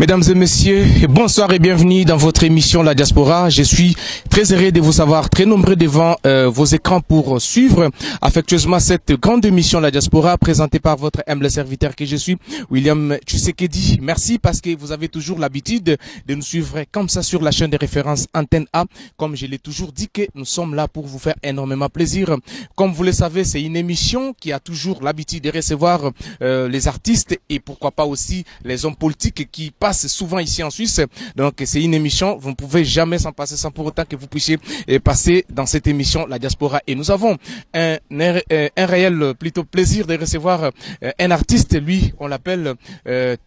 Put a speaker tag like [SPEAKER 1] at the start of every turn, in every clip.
[SPEAKER 1] Mesdames et messieurs, bonsoir et bienvenue dans votre émission La Diaspora. Je suis très heureux de vous savoir très nombreux devant vos écrans pour suivre affectueusement cette grande émission La Diaspora présentée par votre humble serviteur que je suis, William Tshisekedi. Merci parce que vous avez toujours l'habitude de nous suivre comme ça sur la chaîne de référence Antenne A. Comme je l'ai toujours dit que nous sommes là pour vous faire énormément plaisir. Comme vous le savez, c'est une émission qui a toujours l'habitude de recevoir les artistes et pourquoi pas aussi les hommes politiques qui passent souvent ici en Suisse. Donc c'est une émission, vous ne pouvez jamais s'en passer sans pour autant que vous puissiez passer dans cette émission La Diaspora. Et nous avons un réel plutôt plaisir de recevoir un artiste, lui on l'appelle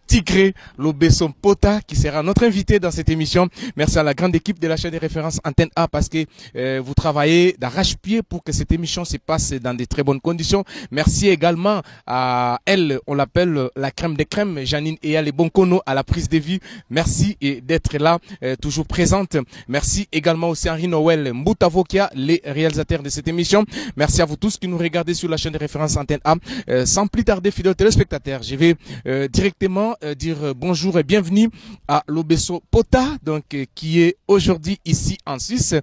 [SPEAKER 1] Tigré Lobeso Pota, qui sera notre invité dans cette émission. Merci à la grande équipe de la chaîne de référence Antenne A parce que vous travaillez d'arrache-pied pour que cette émission se passe dans de très bonnes conditions. Merci également à elle, on l'appelle la crème des crèmes, Janine Eyal et Bonkono à la prise de vie. Merci d'être là, toujours présente. Merci également aussi Henri Noël Mboutavokia, les réalisateurs de cette émission. Merci à vous tous qui nous regardez sur la chaîne de référence Antenne A. Sans plus tarder, fidèles téléspectateurs, je vais directement dire bonjour et bienvenue à Lobeso Pota, donc qui est aujourd'hui ici en Suisse.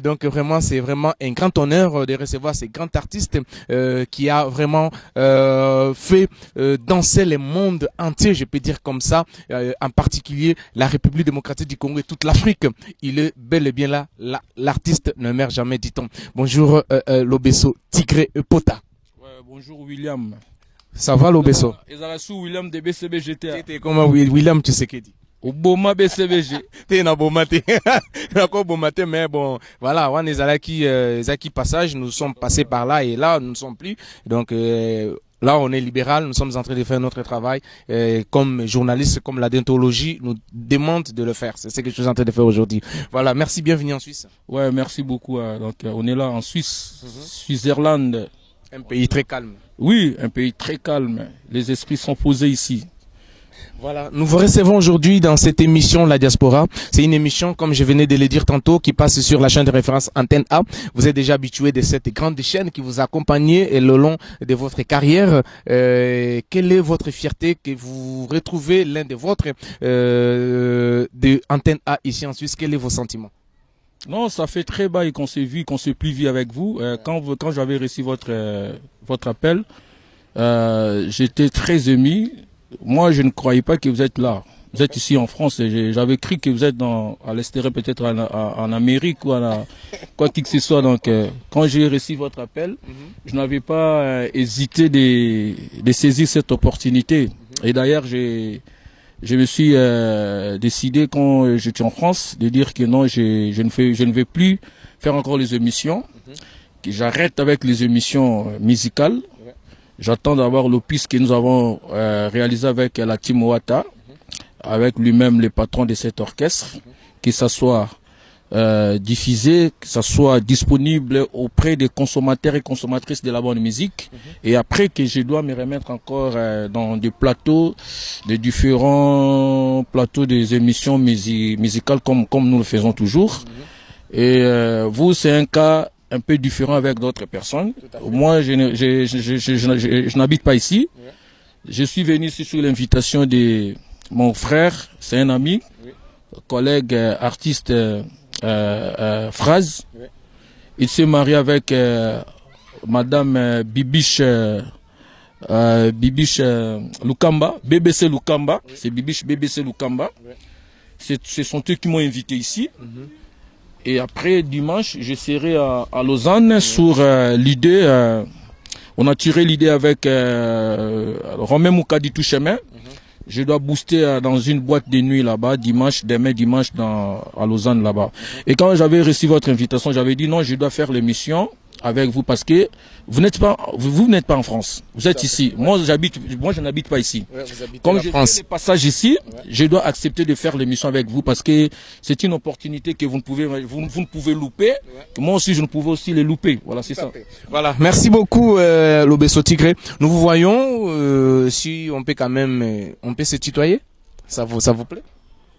[SPEAKER 1] Donc vraiment, c'est vraiment un grand honneur de recevoir ces grands artistes qui a vraiment fait danser le monde entier, je peux dire comme ça, en particulier la République démocratique du Congo et toute l'Afrique. Il est bel et bien là, l'artiste ne meurt jamais, dit-on. Bonjour Lobeso Tigré Pota.
[SPEAKER 2] Ouais, bonjour William.
[SPEAKER 1] Ça va Lobeso?
[SPEAKER 2] William de BCBGT.
[SPEAKER 1] C'était comment William Tshisekedi?
[SPEAKER 2] Oboma BCBG.
[SPEAKER 1] T'es na bomate. D'accord bomate, mais bon, voilà, on est allé qui passage, nous sommes passés par là et là nous ne sommes plus. Donc là, on est libéral, nous sommes en train de faire notre travail. Comme journaliste, comme la déontologie nous demande de le faire. C'est ce que je suis en train de faire aujourd'hui. Voilà, merci, bienvenue en Suisse.
[SPEAKER 2] Ouais, merci beaucoup. Donc, on est là en Suisse, Suisse-Irlande.
[SPEAKER 1] Un pays très calme.
[SPEAKER 2] Oui, un pays très calme. Les esprits sont posés ici.
[SPEAKER 1] Voilà, nous vous recevons aujourd'hui dans cette émission La Diaspora. C'est une émission, comme je venais de le dire tantôt, qui passe sur la chaîne de référence Antenne A. Vous êtes déjà habitué de cette grande chaîne qui vous a accompagné le long de votre carrière. Quelle est votre fierté que vous retrouvez l'un de votre de Antenne A ici en Suisse? Quels sont vos sentiments?
[SPEAKER 2] Non, ça fait très bail qu'on s'est vu, qu'on s'est plus vu avec vous. Quand j'avais reçu votre appel, j'étais très ému. Moi, je ne croyais pas que vous êtes là. Vous êtes ici en France. J'avais cru que vous êtes à l'extérieur, peut-être en Amérique ou quoi que ce soit. Donc, quand j'ai reçu votre appel, je n'avais pas hésité de saisir cette opportunité. Et d'ailleurs, je me suis décidé quand j'étais en France de dire que non, je ne vais plus faire encore les émissions, que j'arrête avec les émissions musicales. J'attends d'avoir l'opus que nous avons réalisé avec la team Ouatta, avec lui-même le patron de cet orchestre, que ça soit diffusé, que ça soit disponible auprès des consommateurs et consommatrices de la bonne musique. Et après que je dois me remettre encore dans des plateaux, des différents plateaux des émissions musicales comme nous le faisons toujours. Et vous, c'est un cas un peu différent avec d'autres personnes. Moi, je n'habite pas ici. Je suis venu ici sur l'invitation de mon frère, c'est un ami, collègue artiste Phrase. Il s'est marié avec Madame Bibiche Lukamba, BBC Lukamba. C'est Bibiche BBC Lukamba. Ce sont eux qui m'ont invité ici. Et après, dimanche, je serai à Lausanne sur l'idée. On a tiré l'idée avec Romain Moukadi Touchemin. Je dois booster dans une boîte de nuit là-bas, demain dimanche à Lausanne là-bas. Et quand j'avais reçu votre invitation, j'avais dit non, je dois faire l'émission avec vous parce que vous n'êtes pas en France. Vous êtes ici. Moi, je n'habite pas ici. Comme je fais le passage ici, je dois accepter de faire l'émission avec vous parce que c'est une opportunité que vous ne pouvez louper. Que moi aussi, je ne pouvais aussi les louper. Voilà, c'est ça.
[SPEAKER 1] Voilà. Merci beaucoup, Lobeso Tigré. Nous vous voyons, si on peut quand même, on peut se tutoyer. Ça vous plaît?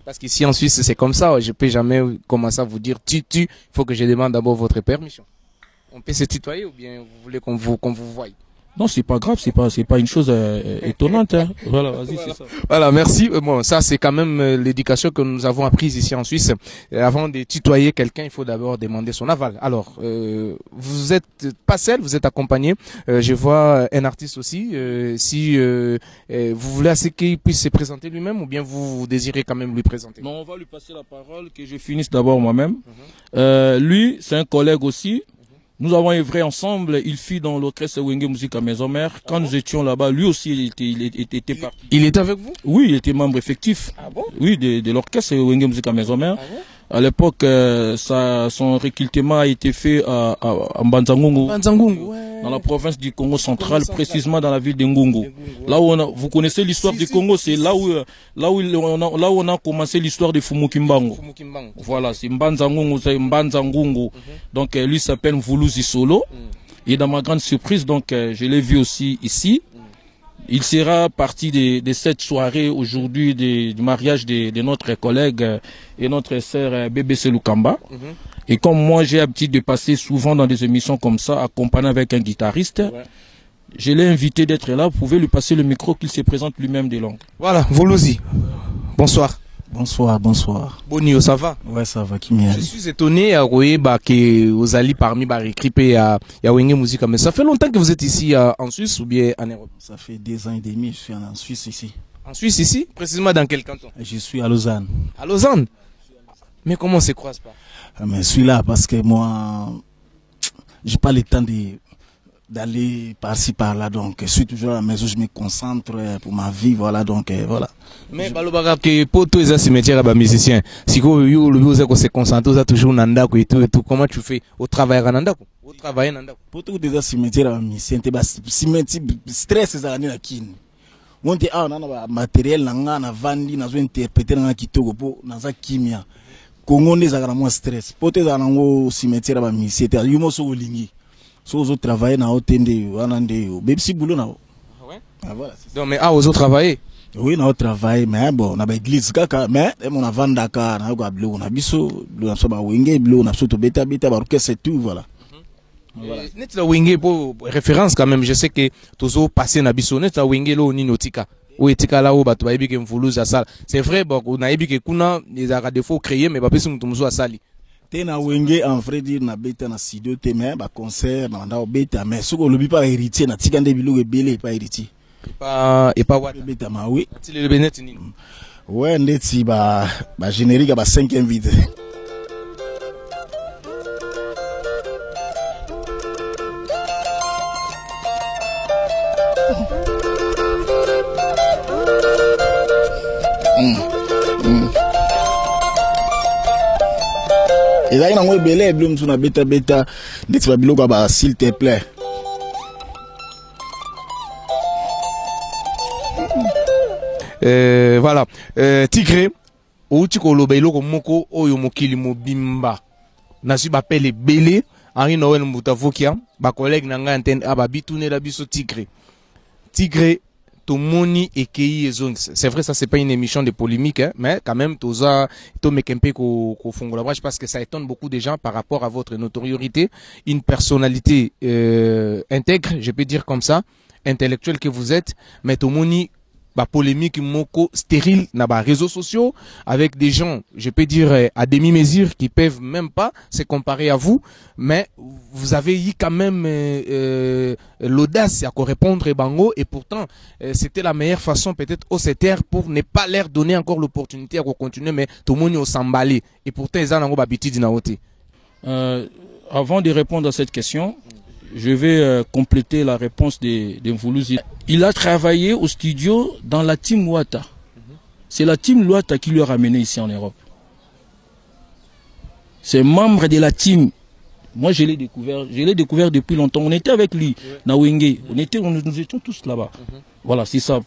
[SPEAKER 1] Parce qu'ici en Suisse, c'est comme ça. Je peux jamais commencer à vous dire tu. Il faut que je demande d'abord votre permission. On peut se tutoyer ou bien vous voulez qu'on vous voie?
[SPEAKER 2] Non, c'est pas grave, c'est pas une chose étonnante. Hein. Voilà, vas-y, c'est ça.
[SPEAKER 1] Voilà, merci. Bon, ça c'est quand même l'éducation que nous avons apprise ici en Suisse. Avant de tutoyer quelqu'un, il faut d'abord demander son aval. Alors, vous êtes pas seul, vous êtes accompagné. Je vois un artiste aussi. Si vous voulez assez qu'il puisse se présenter lui-même, ou bien vous désirez quand même lui présenter.
[SPEAKER 2] Non, on va lui passer la parole, que je finisse d'abord moi-même. Lui, c'est un collègue aussi. Nous avons œuvré ensemble, il fit dans l'orchestre Wenge Musique à Maison Mère. Quand nous étions là-bas, lui aussi, il était parti.
[SPEAKER 1] Il était avec vous?
[SPEAKER 2] Oui, il était membre effectif.
[SPEAKER 1] Ah bon?
[SPEAKER 2] Oui, de l'orchestre Wenge Musique à Maison Mère.
[SPEAKER 1] Ah bon?
[SPEAKER 2] À l'époque, son recrutement a été fait à Mbanzangungu,
[SPEAKER 1] Ouais.
[SPEAKER 2] dans la province du Congo central, précisément dans la ville de Ngungu. Là où vous connaissez l'histoire du Congo, c'est là où on a commencé l'histoire de Fumukimbango. Voilà, c'est Mbanzangungu, c'est Mbanzangungu. Donc lui s'appelle Mvuluzi Solo. Et dans ma grande surprise, donc je l'ai vu aussi ici. Il sera parti de cette soirée aujourd'hui du mariage de notre collègue et notre sœur BBC Lukamba. Et comme moi j'ai l'habitude de passer souvent dans des émissions comme ça, accompagné avec un guitariste, je l'ai invité d'être là. Vous pouvez lui passer le micro, qu'il se présente lui-même des langues.
[SPEAKER 1] Voilà, Volozi. Bonsoir.
[SPEAKER 3] Bonsoir, bonsoir.
[SPEAKER 1] Bonio, ça va?
[SPEAKER 3] Ouais, ça va, qui m'y
[SPEAKER 1] Je suis étonné à voir que vous allez parmi Barikripe à Wenge Musique. Mais ça fait longtemps que vous êtes ici en Suisse ou bien en Europe?
[SPEAKER 3] Ça fait 2 ans et demi, je suis en Suisse ici.
[SPEAKER 1] En Suisse ici? Précisément dans quel canton?
[SPEAKER 3] Je suis à Lausanne.
[SPEAKER 1] À Lausanne? Mais comment on se croise pas?
[SPEAKER 3] Mais je suis là parce que moi, j'ai pas le temps d'aller par-ci par-là, donc je suis toujours à la maison, je me concentre pour ma vie, voilà, donc voilà.
[SPEAKER 1] Mais balobaka que pour tous les cimetières à musiciens, si vous se concentre, vous êtes toujours nandako et tout, comment tu fais au travail à nandako? Au travail nandako.
[SPEAKER 3] Pour tous les cimetières à musiciens, c'est cimetière stress c'est à la kine. On dit ah on a matériel nanga na vandi na zo interpréter na kitoko po na za kimia. Congo ndeza kana mo stress. Pour tous les cimetières à musiciens, yumo so lingi. So zo travailler na hotende wana ndeyo. Bebsi boulot na.
[SPEAKER 1] Ah ouais?
[SPEAKER 3] Ah voilà.
[SPEAKER 1] Donc mais aux autres travailler.
[SPEAKER 3] Oui, on travaille, mais bon, on a l'église, mais on a vendu Dakar, on a bleu, on a biso, on a soba wenge, bleu, on a soto beta, c'est tout, voilà.
[SPEAKER 1] Net la wenge pour référence quand même, je sais que toujours passé na biso, net la wenge lo ni notika. Ou etika là où batu ba ebi ke mfuluza sala. C'est vrai, bon, on a ebi ke kuna les ara défaut créer, mais ba pesi mutumzo asali.
[SPEAKER 3] Te na wenge en vrai dire na beta na studio te mais ba concert na nda beta mais ce qu'on lobi pas héritier na tika nde biloko ebele pas héritier.
[SPEAKER 1] Et pas what?
[SPEAKER 3] Beta ma oui.
[SPEAKER 1] Le benet ni.
[SPEAKER 3] Ouais, ndeti ba générique ba 5e vide. Et là, il y a un belé, blum sur la bêta, ndeti ba biloko ba s'il te plaît.
[SPEAKER 1] Voilà. Tigre, outi ko loba iloko moko oyo mokili mobimba. Nasi ba pele belé, Henri Noël Mbutavokia, ba collègue nanga antenne ababitune la biso Tigre. Tigre tomoni ekei ezong. C'est vrai ça c'est pas une émission de polémique hein, mais quand même toza to mekempe ko fongola brach parce que ça étonne beaucoup de gens par rapport à votre notoriété, une personnalité intègre, je peux dire comme ça, intellectuelle que vous êtes, mais tomoni ba polémique moko stérile na ba réseaux sociaux avec des gens, je peux dire à demi-mesure qui peuvent même pas se comparer à vous, mais vous avez eu quand même l'audace à répondre et bango et pourtant c'était la meilleure façon peut-être au CTR pour ne pas leur donner encore l'opportunité à continuer mais tout le monde au s'emballer et pourtant ils ont habitude na ôter.
[SPEAKER 2] Avant de répondre à cette question, je vais compléter la réponse de Mvuluzi. Il a travaillé au studio dans la team Wata. C'est la team Wata qui lui a ramené ici en Europe. C'est membre de la team. Moi, je l'ai découvert depuis longtemps. On était avec lui, na Wenge. Nous étions tous là-bas. Voilà, c'est ça.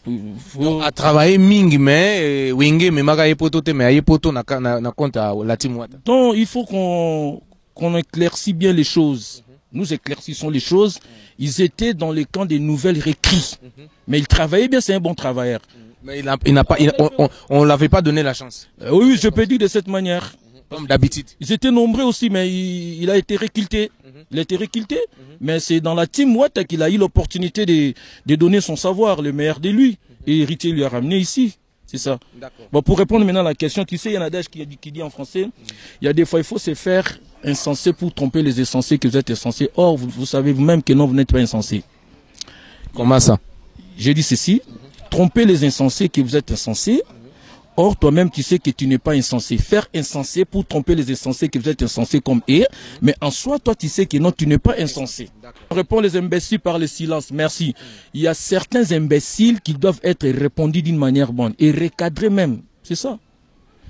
[SPEAKER 1] Donc, à travailler Ming, mais Wenge, mais Maga Yepoto, mais Yepoto na compte à la team Wata.
[SPEAKER 2] Donc, il faut qu'on éclaircit bien les choses. Nous éclaircissons les choses. Ils étaient dans le camp des nouvelles récrits. Mais ils travaillaient bien, c'est un bon travailleur.
[SPEAKER 1] Mais on l'avait pas donné la chance.
[SPEAKER 2] Oui, je peux dire de cette manière.
[SPEAKER 1] Comme d'habitude.
[SPEAKER 2] Ils étaient nombreux aussi, mais il a été réculté. Il a été réculté, mais c'est dans la team Wata qu'il a eu l'opportunité de donner son savoir, le meilleur de lui. Et Héritier lui a ramené ici. C'est ça. Bon, pour répondre maintenant à la question, tu sais, il y a un adage qui dit en français, il y a des fois, il faut se faire insensé pour tromper les insensés que vous êtes insensés. Or, vous savez vous-même que non, vous n'êtes pas insensé.
[SPEAKER 1] Comment ça?
[SPEAKER 2] J'ai dit ceci, tromper les insensés que vous êtes insensés. Or, toi-même, tu sais que tu n'es pas insensé. Faire insensé pour tromper les insensés que vous êtes insensés comme eux. Mais en soi, toi, tu sais que non, tu n'es pas insensé. On répond les imbéciles par le silence. Merci. Il y a certains imbéciles qui doivent être répondus d'une manière bonne et recadrés même. C'est ça.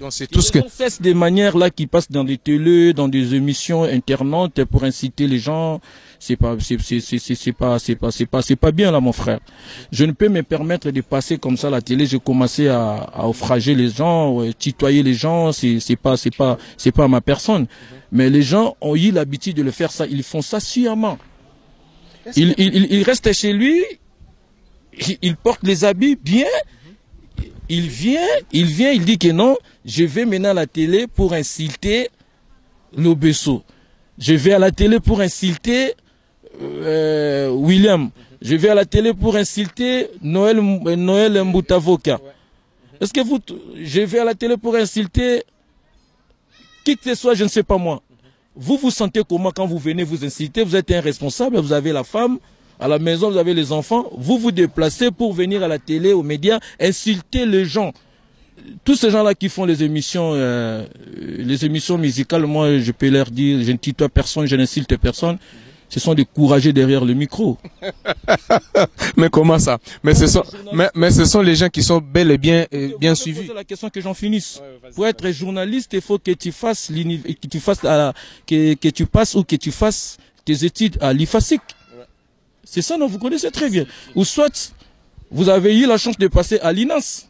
[SPEAKER 1] Donc c'est tout ce que...
[SPEAKER 2] On cesse des manières là qui passent dans des télés, dans des émissions internautes pour inciter les gens. C'est pas bien là, mon frère. Je ne peux me permettre de passer comme ça à la télé. J'ai commencé à offrager les gens, tutoyer les gens. C'est pas ma personne. Mais les gens ont eu l'habitude de le faire ça. Ils font ça sciemment. Il reste chez lui. Il porte les habits bien. Il vient, il dit que non, je vais maintenant à la télé pour insulter l'Obesso. Je vais à la télé pour insulter William. Je vais à la télé pour insulter Noël Mboutavoka. Est-ce que je vais à la télé pour insulter qui que ce soit, je ne sais pas moi. Vous vous sentez comment quand vous venez vous insulter? Vous êtes un responsable, vous avez la femme. À la maison, vous avez les enfants, vous vous déplacez pour venir à la télé, aux médias, insulter les gens. Tous ces gens-là qui font les émissions musicales, moi, je peux leur dire, je ne tutoie personne, je n'insulte personne. Ce sont des courageux derrière le micro.
[SPEAKER 1] Mais comment ça? Mais ce sont les gens qui sont bel et bien suivis.
[SPEAKER 2] C'est la question que j'en finisse. Pour être journaliste, il faut que tu fasses que tu fasses tes études à l'IFASIC. C'est ça, non, vous connaissez très bien. Ou soit, vous avez eu la chance de passer à l'INAS.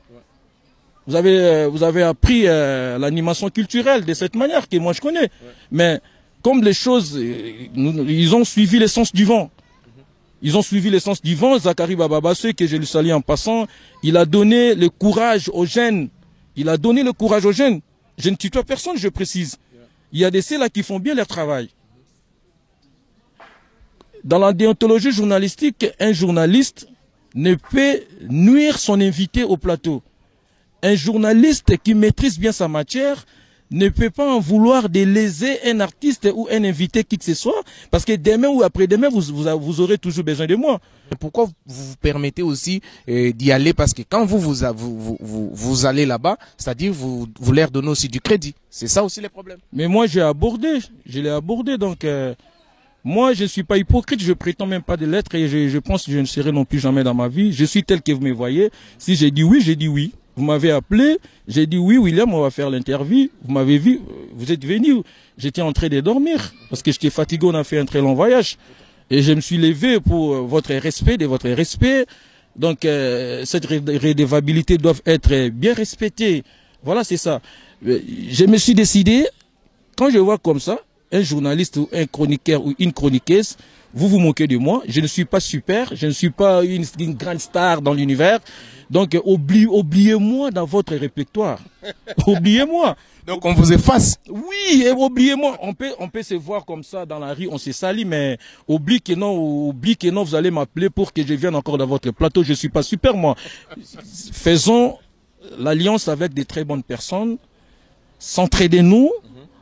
[SPEAKER 2] Vous avez appris l'animation culturelle de cette manière que moi je connais. Mais comme les choses, ils ont suivi l'essence du vent. Ils ont suivi l'essence du vent. Zachary Bababassé, que je lui salue en passant, il a donné le courage aux jeunes. Il a donné le courage aux jeunes. Je ne tutoie personne, je précise. Il y a des ceux-là qui font bien leur travail. Dans la déontologie journalistique, un journaliste ne peut nuire son invité au plateau. Un journaliste qui maîtrise bien sa matière ne peut pas en vouloir de léser un artiste ou un invité qui que ce soit, parce que demain ou après-demain, vous aurez toujours besoin de moi.
[SPEAKER 1] Pourquoi vous vous permettez aussi d'y aller? Parce que quand vous allez là-bas, c'est-à-dire vous leur donnez aussi du crédit. C'est ça aussi le problème.
[SPEAKER 2] Mais moi, je l'ai abordé, donc... moi, je ne suis pas hypocrite, je prétends même pas de l'être et je pense que je ne serai non plus jamais dans ma vie. Je suis tel que vous me voyez. Si j'ai dit oui, j'ai dit oui. Vous m'avez appelé, j'ai dit oui, William, on va faire l'interview. Vous m'avez vu, vous êtes venu. J'étais en train de dormir parce que j'étais fatigué, on a fait un très long voyage. Et je me suis levé pour votre respect, de votre respect. Donc, cette redevabilité doit être bien respectée. Voilà, c'est ça. Je me suis décidé, quand je vois comme ça, un journaliste ou un chroniqueur ou une chroniqueuse, vous vous moquez de moi. Je ne suis pas super, je ne suis pas une grande star dans l'univers. Donc oubliez-moi dans votre répertoire. Oubliez-moi.
[SPEAKER 1] Donc on vous efface.
[SPEAKER 2] Oui, oubliez-moi. On peut se voir comme ça dans la rue, on se salit, mais oublie que non, vous allez m'appeler pour que je vienne encore dans votre plateau. Je suis pas super moi. Faisons l'alliance avec des très bonnes personnes. S'entraidez-nous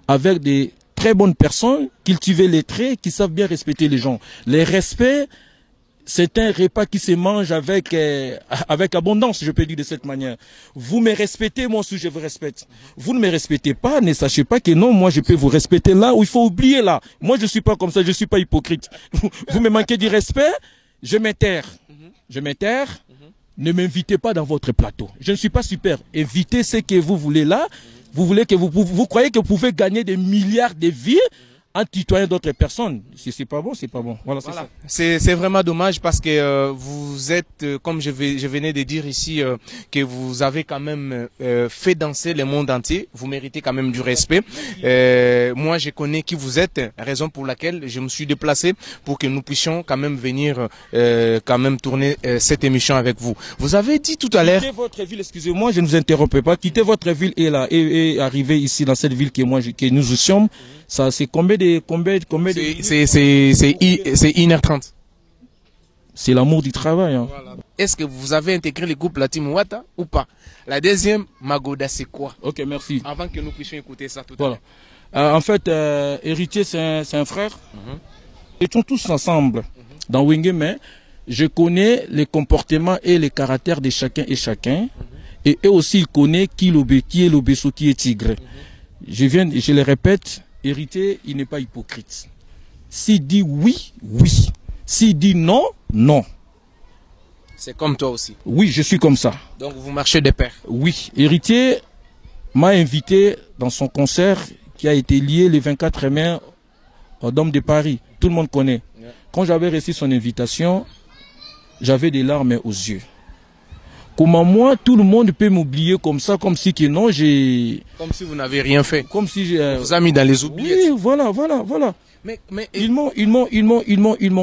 [SPEAKER 2] avec des très bonnes personnes, cultiver les traits, qui savent bien respecter les gens. Les respects, c'est un repas qui se mange avec abondance, je peux dire de cette manière. Vous me respectez, moi aussi je vous respecte. Vous ne me respectez pas, ne sachez pas que non, moi je peux vous respecter là où il faut oublier là. Moi je suis pas comme ça, je suis pas hypocrite. Vous me manquez du respect, je m'éterre. Je m'éterre. Ne m'invitez pas dans votre plateau. Je ne suis pas super. Invitez ce que vous voulez là. Vous voulez que vous croyez que vous pouvez gagner des milliards de vies en tutoyant d'autres personnes. Si c'est pas bon, c'est pas bon. Voilà, c'est ça.
[SPEAKER 1] C'est vraiment dommage parce que vous êtes, comme je venais de dire ici, que vous avez quand même fait danser le monde entier. Vous méritez quand même du respect. Moi, je connais qui vous êtes, raison pour laquelle je me suis déplacé pour que nous puissions quand même venir quand même tourner cette émission avec vous. Vous avez dit tout à l'heure...
[SPEAKER 2] Quittez votre ville, excusez-moi, je ne vous interromps pas. Quittez votre ville et arrivez ici dans cette ville que nous sommes. Ça, c'est combien de...
[SPEAKER 1] C'est 1h30.
[SPEAKER 2] C'est l'amour du travail. Hein.
[SPEAKER 1] Voilà. Est-ce que vous avez intégré le groupe Latim Wata ou pas? La deuxième, Magoda, c'est quoi?
[SPEAKER 2] Ok, merci.
[SPEAKER 1] Avant que nous puissions écouter ça tout à l'heure.
[SPEAKER 2] En fait, Héritier, c'est un frère. Nous étions tous ensemble dans Wenge, mais je connais les comportements et les caractères de chacun et chacun. Et eux aussi, ils connaissent qui est l'obéso, qui est tigre. Je le répète, Héritier, il n'est pas hypocrite. S'il dit oui, oui. S'il dit non, non.
[SPEAKER 1] C'est comme toi aussi.
[SPEAKER 2] Oui, je suis comme ça.
[SPEAKER 1] Donc vous marchez de pair.
[SPEAKER 2] Oui, Héritier m'a invité dans son concert qui a été lié le 24 mai au Dôme de Paris. Tout le monde connaît. Quand j'avais reçu son invitation, j'avais des larmes aux yeux. Comment moi, tout le monde peut m'oublier comme ça, comme si que non, j'ai...
[SPEAKER 1] Comme si vous n'avez rien fait.
[SPEAKER 2] Comme si j'ai...
[SPEAKER 1] vous a mis dans les oubliettes.
[SPEAKER 2] Oui, voilà. Mais ils m'ont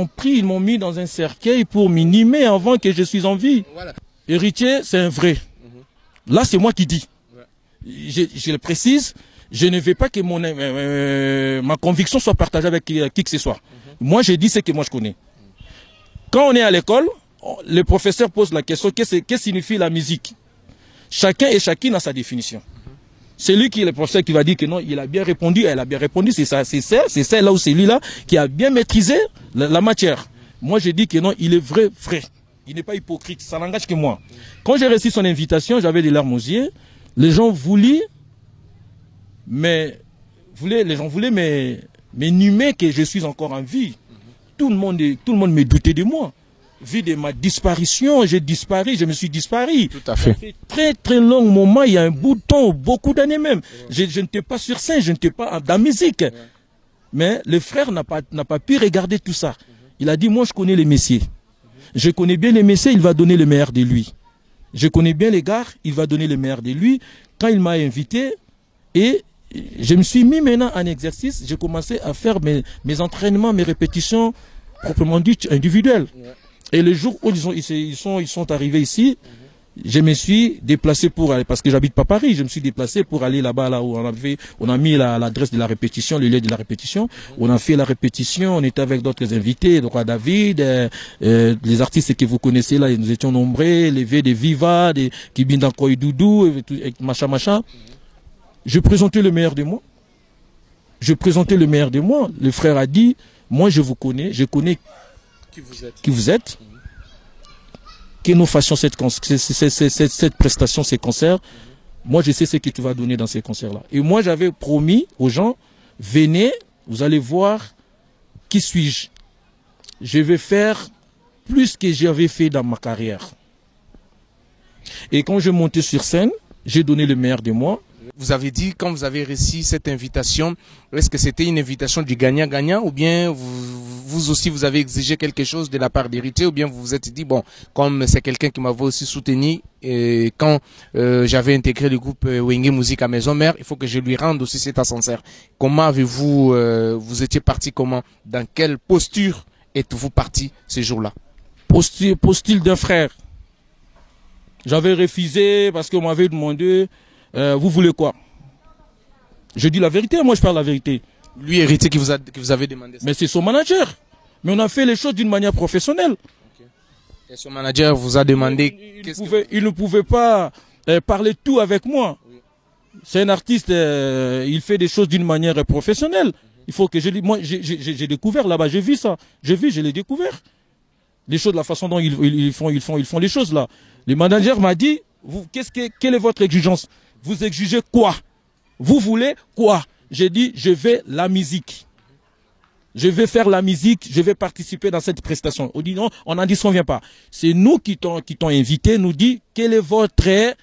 [SPEAKER 2] pris, ils m'ont mis dans un cercueil pour m'inhumer avant que je suis en vie. Voilà. Héritier, c'est un vrai. Là, c'est moi qui dis. Je le précise, je ne veux pas que ma conviction soit partagée avec qui que ce soit. Moi, je dis ce que moi je connais. Quand on est à l'école, le professeur pose la question, qu'est-ce que signifie la musique? Chacun et chacune a sa définition. C'est lui qui est le professeur qui va dire que non, il a bien répondu, elle a bien répondu, c'est ça, c'est celle-là ou c'est lui-là qui a bien maîtrisé la matière. Moi, je dis que non, il est vrai. Il n'est pas hypocrite, ça n'engage que moi. Quand j'ai reçu son invitation, j'avais des larmes aux yeux. Les gens voulaient m'inhumer que je suis encore en vie. Tout le monde me doutait de moi. Vu de ma disparition, j'ai disparu, je me suis disparu.
[SPEAKER 1] Tout à fait.
[SPEAKER 2] Ça fait très très long moment, il y a un bout de temps, beaucoup d'années même. Je n'étais pas sur scène, je n'étais pas dans la musique. Mais le frère n'a pas pu regarder tout ça. Il a dit, moi je connais les messieurs. Je connais bien les messieurs, il va donner le meilleur de lui. Je connais bien les gars, il va donner le meilleur de lui. Quand il m'a invité, et je me suis mis maintenant en exercice, j'ai commencé à faire mes entraînements, mes répétitions, proprement dites, individuelles. Et le jour où ils sont arrivés ici, je me suis déplacé pour aller, parce que j'habite pas Paris, je me suis déplacé pour aller là-bas, là où on a mis l'adresse de la répétition, le lieu de la répétition. On a fait la répétition, on était avec d'autres invités, le roi David, les artistes que vous connaissez là, nous étions nombreux, les V de Viva, des Kibinda Koy Doudou, et machin. Je présentais le meilleur de moi. Le frère a dit, moi je vous connais, je connais qui vous êtes, que nous fassions cette prestation, ces concerts. Moi, je sais ce que tu vas donner dans ces concerts-là. Et moi, j'avais promis aux gens, venez, vous allez voir qui suis-je. Je vais faire plus que j'avais fait dans ma carrière. Et quand je montais sur scène, j'ai donné le meilleur de moi.
[SPEAKER 1] Vous avez dit, quand vous avez reçu cette invitation, est-ce que c'était une invitation du gagnant-gagnant ou bien vous aussi vous avez exigé quelque chose de la part d'Héritier ou bien vous vous êtes dit, bon, comme c'est quelqu'un qui m'avait aussi soutenu et quand j'avais intégré le groupe Wenge Musique à Maison Mère, il faut que je lui rende aussi cet ascenseur. Comment avez-vous, vous étiez parti comment? Dans quelle posture êtes-vous parti ces jours-là?
[SPEAKER 2] Posture d'un frère. J'avais refusé parce qu'on m'avait demandé... vous voulez quoi? Je dis la vérité, moi je parle la vérité.
[SPEAKER 1] Lui, Héritier, qui vous avait demandé ça.
[SPEAKER 2] Mais c'est son manager. Mais on a fait les choses d'une manière professionnelle.
[SPEAKER 1] Okay. Et son manager vous a demandé...
[SPEAKER 2] Il ne pouvait pas parler tout avec moi. Oui. C'est un artiste, il fait des choses d'une manière professionnelle. Il faut que je lui... Moi, j'ai découvert là-bas, j'ai vu ça. Je l'ai découvert. Les choses, la façon dont ils font les choses là. Le manager m'a dit, quelle est votre exigence? Vous exigez quoi? Vous voulez quoi? J'ai dit, je vais la musique. Je vais faire la musique, je vais participer dans cette prestation. On dit non, on n'en dit qu'on vient pas. C'est nous qui t'ont invité, nous dit, quel est votre...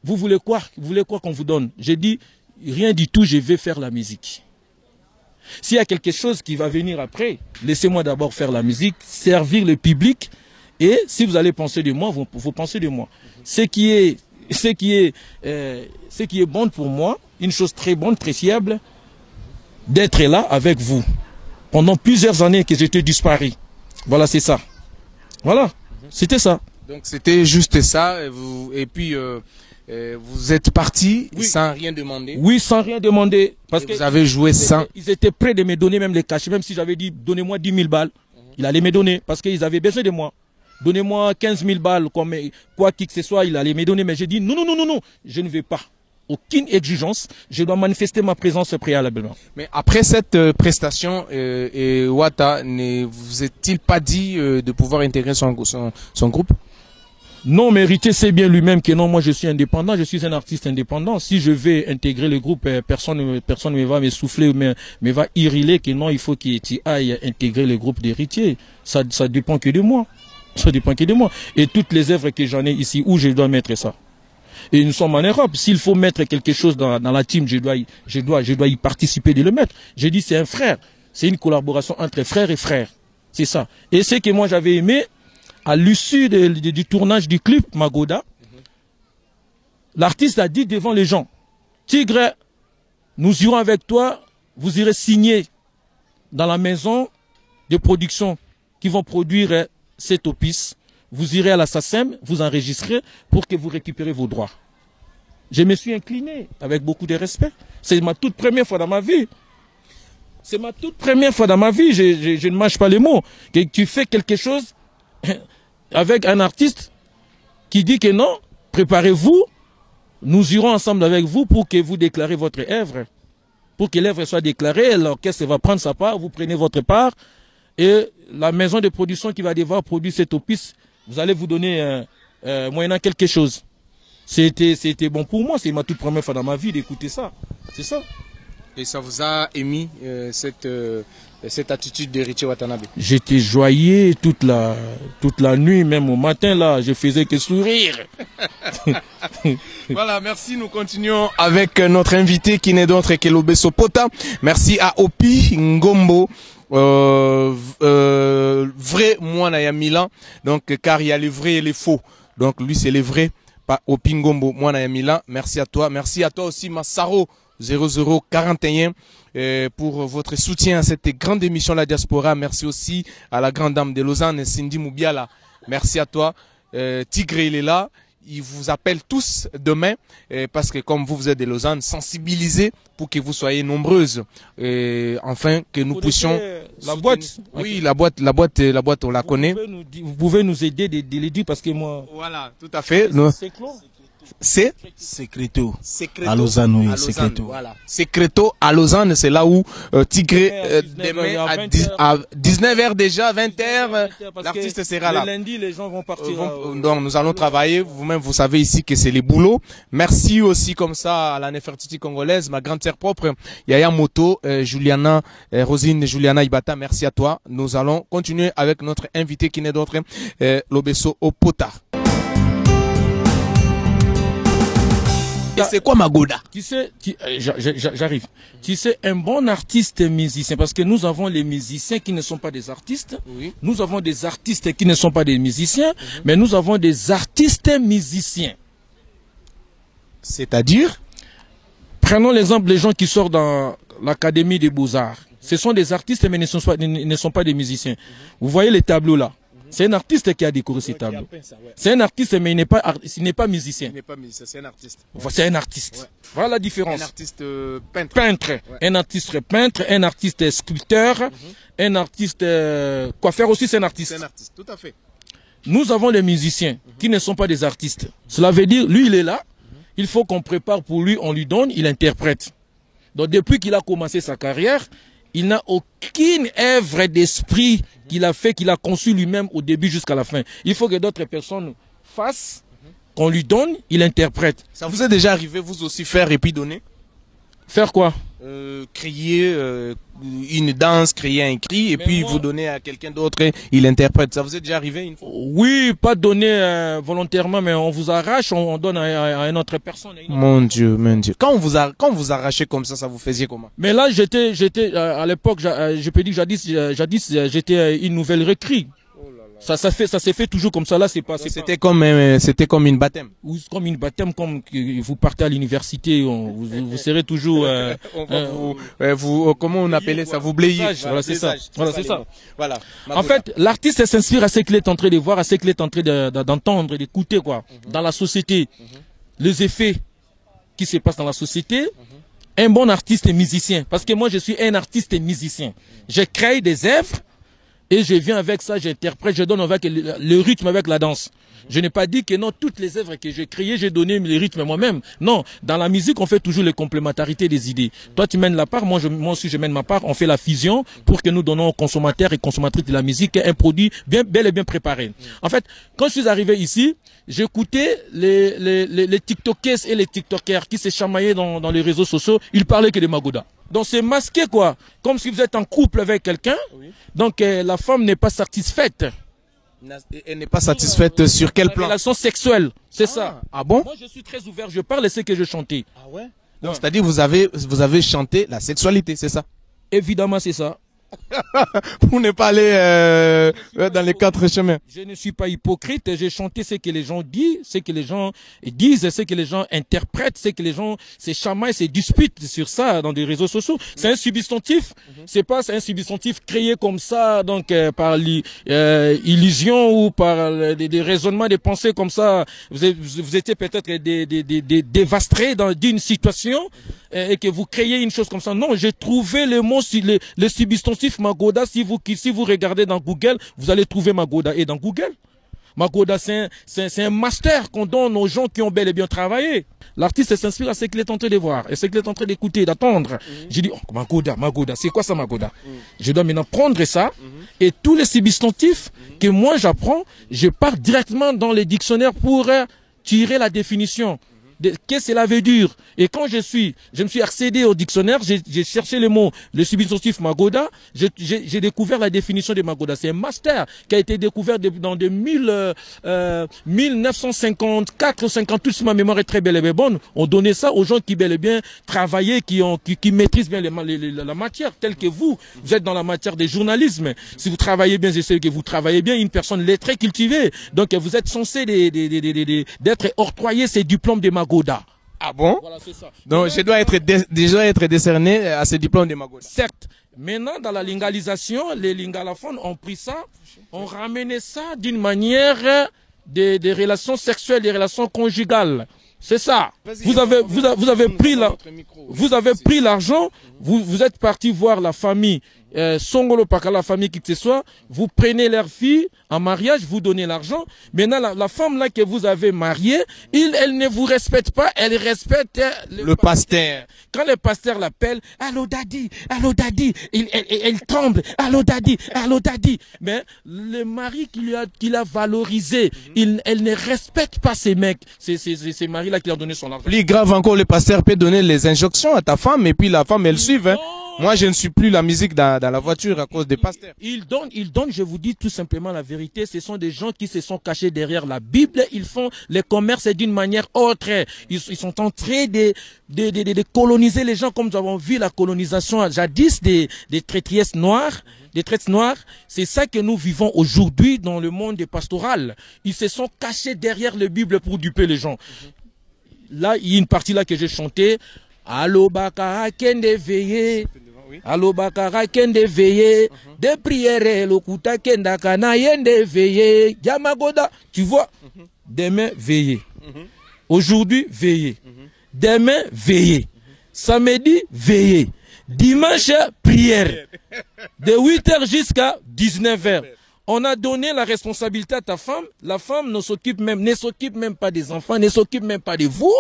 [SPEAKER 2] Vous voulez quoi? Vous voulez quoi qu'on vous donne? J'ai dit, rien du tout, je vais faire la musique. S'il y a quelque chose qui va venir après, laissez-moi d'abord faire la musique, servir le public. Et si vous allez penser de moi, vous pensez de moi. Ce qui est bon pour moi, une chose très bonne, très fiable, d'être là avec vous. Pendant plusieurs années que j'étais disparu. Voilà, c'est ça. Voilà, c'était ça.
[SPEAKER 1] Donc c'était juste ça, et puis vous êtes parti sans rien demander.
[SPEAKER 2] Oui, sans rien demander. Parce que
[SPEAKER 1] vous avez joué sans.
[SPEAKER 2] Ils étaient prêts de me donner même les cachets, même si j'avais dit donnez-moi 10 000 balles. Il allait me donner parce qu'ils avaient besoin de moi. Donnez-moi 15 000 balles, quoi que ce soit, il allait me donner. Mais j'ai dit non, non, non, non, non, je ne vais pas. Aucune exigence, je dois manifester ma présence préalablement.
[SPEAKER 1] Mais après cette prestation, Wata, ne vous est-il pas dit de pouvoir intégrer son groupe?
[SPEAKER 2] Non, mais Rité sait bien lui-même que non, moi je suis indépendant, je suis un artiste indépendant. Si je vais intégrer le groupe, personne ne va me souffler, me va irriter que non, il faut qu'il aille intégrer le groupe d'héritiers. Ça dépend que de moi. Ça dépend que de moi. Et toutes les œuvres que j'en ai ici, où je dois mettre ça? Et nous sommes en Europe. S'il faut mettre quelque chose dans la team, je dois y participer de le mettre. J'ai dit c'est un frère. C'est une collaboration entre frères et frères. C'est ça. Et ce que moi j'avais aimé, à l'issue du tournage du clip Magoda, l'artiste a dit devant les gens, Tigre, nous irons avec toi, vous irez signer dans la maison de production qui vont produire cet opus. Vous irez à la SACEM, vous enregistrez pour que vous récupérez vos droits. Je me suis incliné avec beaucoup de respect. C'est ma toute première fois dans ma vie. C'est ma toute première fois dans ma vie. Je ne mâche pas les mots. Que tu fais quelque chose avec un artiste qui dit que non, préparez-vous, nous irons ensemble avec vous pour que vous déclarez votre œuvre. Pour que l'œuvre soit déclarée, l'orchestre va prendre sa part, vous prenez votre part, et la maison de production qui va devoir produire cet opus, vous allez vous donner moyennant quelque chose. C'était bon pour moi, c'est ma toute première fois dans ma vie d'écouter ça. C'est ça.
[SPEAKER 1] Et ça vous a émis cette attitude d'héritier Watanabe?
[SPEAKER 2] J'étais joyeux toute la nuit, même au matin là, je faisais que sourire.
[SPEAKER 1] Voilà, merci. Nous continuons avec notre invité qui n'est d'autre que Lobeso Pota. Merci à Opi Ngombo. Vrai Mwana ya Milan, donc car il y a les vrais et les faux, donc lui c'est les vrais, pas Opi Ngombo Mwana ya Milan. Merci à toi aussi Massaro 0041 pour votre soutien à cette grande émission La Diaspora. Merci aussi à la grande dame de Lausanne, Cindy Moubiala. Merci à toi. Tigre il est là. Ils vous appellent tous demain parce que comme vous êtes de Lausanne, sensibilisez pour que vous soyez nombreuses. Enfin, que nous puissions...
[SPEAKER 2] La boîte.
[SPEAKER 1] Oui, la boîte, on la connaît.
[SPEAKER 2] Vous pouvez nous aider de les dire parce que moi...
[SPEAKER 1] Voilà, tout à fait. C'est
[SPEAKER 3] Secreto. À Lausanne, oui, Secreto.
[SPEAKER 1] Voilà. Secreto à Lausanne, c'est là où Tigre, demain à 19h déjà, 20h, l'artiste sera là.
[SPEAKER 2] Le lundi, les gens vont partir.
[SPEAKER 1] Donc nous allons travailler. Vous-même, vous savez ici que c'est les boulots. Merci aussi comme ça à la Nefertiti congolaise, ma grande sœur propre, Yaya Moto, Juliana, Rosine, Juliana Ibata. Merci à toi. Nous allons continuer avec notre invité qui n'est d'autre, Lobeso Opota. Et c'est quoi Magoda?
[SPEAKER 2] Tu sais, j'arrive. Tu sais, un bon artiste musicien, parce que nous avons les musiciens qui ne sont pas des artistes.
[SPEAKER 1] Oui.
[SPEAKER 2] Nous avons des artistes qui ne sont pas des musiciens, mais nous avons des artistes musiciens.
[SPEAKER 1] C'est-à-dire?
[SPEAKER 2] Prenons l'exemple des gens qui sortent dans l'Académie des Beaux-Arts. Ce sont des artistes, mais ne sont pas des musiciens. Vous voyez les tableaux là? C'est un artiste qui a décoré ces tableaux. C'est un artiste, mais il n'est pas musicien.
[SPEAKER 1] Il n'est pas musicien, c'est un artiste.
[SPEAKER 2] C'est un artiste. Ouais. Voilà la différence.
[SPEAKER 1] Un artiste peintre.
[SPEAKER 2] Ouais. Un artiste peintre, un artiste sculpteur, un artiste coiffeur aussi, c'est un artiste.
[SPEAKER 1] C'est un artiste, tout à fait.
[SPEAKER 2] Nous avons les musiciens qui ne sont pas des artistes. Cela veut dire, lui, il est là. Il faut qu'on prépare pour lui, on lui donne, il interprète. Donc depuis qu'il a commencé sa carrière, il n'a aucune œuvre d'esprit qu'il a fait, qu'il a conçu lui-même au début jusqu'à la fin. Il faut que d'autres personnes fassent, qu'on lui donne, il interprète.
[SPEAKER 1] Ça vous est déjà arrivé, vous aussi, faire et puis donner?
[SPEAKER 2] Faire quoi?
[SPEAKER 1] Créer une danse, créer un cri, et
[SPEAKER 2] Mais
[SPEAKER 1] puis
[SPEAKER 2] moi-
[SPEAKER 1] vous donner à quelqu'un d'autre et il interprète. Ça vous est déjà arrivé une fois?
[SPEAKER 2] Oui, pas donné volontairement, mais on vous arrache, on donne à une autre personne. à une autre-
[SPEAKER 1] Mon Dieu, mon Dieu. Quand on vous arrachez comme ça vous faisiez comment?
[SPEAKER 2] Mais là, j'étais à l'époque, je peux dire que jadis, j'étais une nouvelle recrue. Ça s'est fait toujours comme ça. Là, c'est pas, c'est pas
[SPEAKER 1] C'était comme une baptême.
[SPEAKER 2] ou comme une baptême, comme que vous partez à l'université, vous serez toujours.
[SPEAKER 1] Comment on appelait ça? Vous blayez.
[SPEAKER 2] Voilà, c'est ça. Voilà, c'est ça.
[SPEAKER 1] Voilà.
[SPEAKER 2] En fait, l'artiste s'inspire à ce qu'il est en train de voir, à ce qu'il est en train d'entendre, d'écouter, quoi, dans la société, les effets qui se passent dans la société. Un bon artiste et musicien, parce que moi je suis un artiste et musicien. Je crée des œuvres et je viens avec ça, j'interprète, je donne avec le rythme, avec la danse. Je n'ai pas dit que non, toutes les œuvres que j'ai créées, j'ai donné les rythmes moi-même. Non, dans la musique, on fait toujours les complémentarités des idées. Toi, tu mènes la part, moi aussi, je mène ma part. On fait la fusion pour que nous donnons aux consommateurs et consommatrices de la musique un produit bel et bien préparé. En fait, quand je suis arrivé ici, j'écoutais les TikTokers et les TikTokers qui se chamaillaient dans les réseaux sociaux. Ils parlaient que de Magoda. Donc c'est masqué, quoi. Comme si vous êtes en couple avec quelqu'un.
[SPEAKER 1] Oui.
[SPEAKER 2] Donc la femme n'est pas satisfaite.
[SPEAKER 1] Elle n'est pas satisfaite sur quel plan?
[SPEAKER 2] Relation sexuelle, c'est ça.
[SPEAKER 1] Ah bon?
[SPEAKER 2] Moi je suis très ouvert, je parle et c'est que je chantais.
[SPEAKER 1] Ah ouais? Donc c'est-à-dire vous avez chanté la sexualité, c'est ça?
[SPEAKER 2] Évidemment c'est ça.
[SPEAKER 1] Pour ne pas aller dans les quatre chemins.
[SPEAKER 2] Je ne suis pas hypocrite, j'ai chanté ce que les gens disent, ce que les gens disent, ce que les gens interprètent, ce que les gens se chamaillent, se disputent sur ça dans des réseaux sociaux. C'est un substantif, c'est un substantif créé comme ça, donc par illusion ou par des raisonnements, des pensées comme ça. Vous étiez peut-être dévasté d'une situation et que vous créez une chose comme ça. Non, j'ai trouvé le mot, le substantif Magoda. Si vous regardez dans Google, vous allez trouver Magoda. Et dans Google, Magoda, c'est un master qu'on donne aux gens qui ont bel et bien travaillé. L'artiste s'inspire à ce qu'il est en train de voir et ce qu'il est en train d'écouter, d'attendre. J'ai dit, oh, Magoda, c'est quoi ça Magoda? Je dois maintenant prendre ça et tous les substantifs que moi j'apprends, je pars directement dans les dictionnaires pour tirer la définition. Qu'est-ce que cela veut dire? Et quand je me suis accédé au dictionnaire, j'ai cherché le mot, le substantif Magoda, j'ai découvert la définition de Magoda. C'est un master qui a été découvert dans 1954 ou 58, si ma mémoire est très belle et bien bonne. On donnait ça aux gens qui bel et bien travaillaient, qui maîtrisent bien la matière, telle que vous êtes dans la matière des journalisme. Si vous travaillez bien, je sais que vous travaillez bien, une personne lettrée, cultivée. Donc vous êtes censé d'être octroyé ces diplômes de Magoda.
[SPEAKER 1] Ah bon?
[SPEAKER 2] Voilà, c'est ça.
[SPEAKER 1] Donc je dois être décerné à ce diplôme de Magoda.
[SPEAKER 2] Certes. Maintenant, dans la lingalisation, les lingalophones ont pris ça, ont ramené ça d'une manière des relations sexuelles, des relations conjugales. C'est ça. Vous avez pris l'argent, vous êtes parti voir la famille, Songolo Paka, la famille qui que ce soit, vous prenez leur fille en mariage, vous donnez l'argent. Maintenant, la femme là que vous avez mariée, elle ne vous respecte pas, elle respecte
[SPEAKER 1] le pasteur.
[SPEAKER 2] Quand le pasteur l'appelle, allô daddy, elle tremble, allô daddy. Mais le mari qui l'a valorisé, elle ne respecte pas ces mecs, ces maris-là qui leur donné son argent.
[SPEAKER 1] Plus grave encore, le pasteur peut donner les injonctions à ta femme et puis la femme elle suit. Hein. Moi je ne suis plus la musique dans la voiture à cause des pasteurs.
[SPEAKER 2] Ils donnent, je vous dis tout simplement la vérité, ce sont des gens qui se sont cachés derrière la Bible, ils font le commerce d'une manière autre. Ils sont en train de coloniser les gens comme nous avons vu la colonisation jadis des traîtresses noires. Des traites noires, c'est ça que nous vivons aujourd'hui dans le monde pastoral. Ils se sont cachés derrière la Bible pour duper les gens. Là, il y a une partie là que j'ai chanté. Allo bakara kende veillé. Allo bakara kende veillé. De prières, lokuta kenda kana yende veillé. Yamagoda, tu vois. Demain, veillé. Aujourd'hui, veillé. Demain, veillé. Samedi, veillé. Dimanche, prière. De 8h jusqu'à 19h. On a donné la responsabilité à ta femme. La femme ne s'occupe même pas des enfants, ne s'occupe même pas de vous.